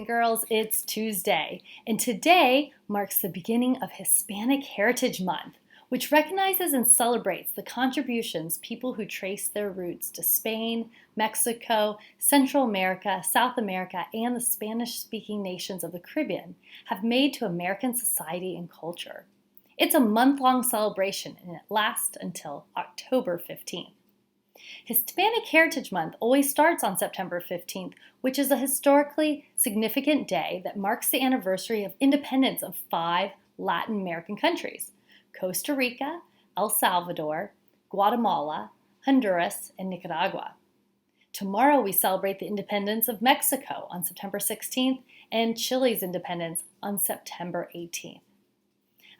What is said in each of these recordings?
and girls, it's Tuesday, and today marks the beginning of Hispanic Heritage Month, which recognizes and celebrates the contributions people who trace their roots to Spain, Mexico, Central America, South America, and the Spanish-speaking nations of the Caribbean have made to American society and culture. It's a month-long celebration, and it lasts until October 15th. Hispanic Heritage Month always starts on September 15th, which is a historically significant day that marks the anniversary of independence of 5 Latin American countries: Costa Rica, El Salvador, Guatemala, Honduras, and Nicaragua. Tomorrow we celebrate the independence of Mexico on September 16th and Chile's independence on September 18th.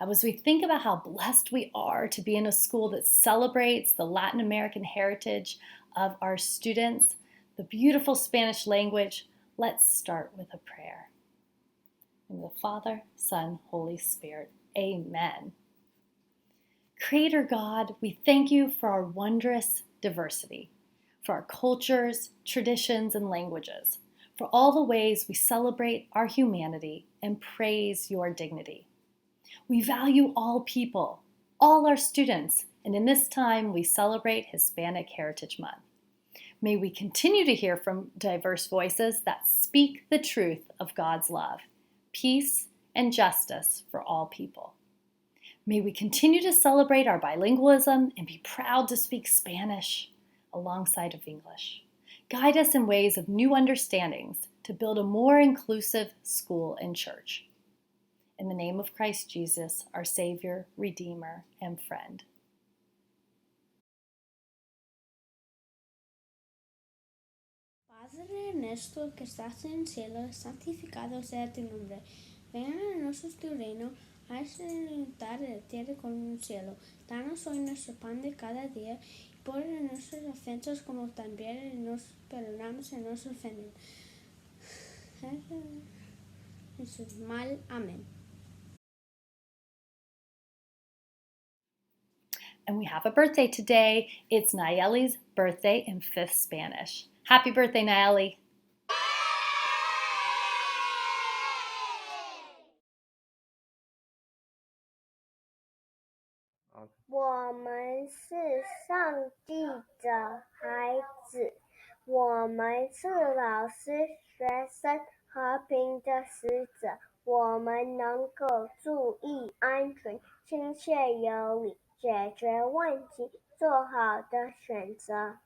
As we think about how blessed we are to be in a school that celebrates the Latin American heritage of our students, the beautiful Spanish language, let's start with a prayer. In the Father, Son, Holy Spirit, Amen. Creator God, we thank you for our wondrous diversity, for our cultures, traditions, and languages, for all the ways we celebrate our humanity and praise your dignity. We value all people, all our students, and in this time we celebrate Hispanic Heritage Month. May we continue to hear from diverse voices that speak the truth of God's love, peace, and justice for all people. May we continue to celebrate our bilingualism and be proud to speak Spanish alongside of English. Guide us in ways of new understandings to build a more inclusive school and church. In the name of Christ Jesus, our Savior, Redeemer, and friend. Padre nuestro que estás en el cielo, santificado sea tu nombre. Venga a nosotros tu reino, hágase tu voluntad en la tierra como en el cielo. Danos hoy nuestro pan de cada día, y perdona nuestras ofensas como también nos perdonamos a nuestros ofensores. Jesús mal, amén. And we have a birthday today. It's Nayeli's birthday in 5th Spanish. Happy birthday, Nayeli. Okay. 我们是上帝的孩子，我们是老师、学生、和平的使者，我们能够注意安全、亲切有礼，解决问题，做好的选择。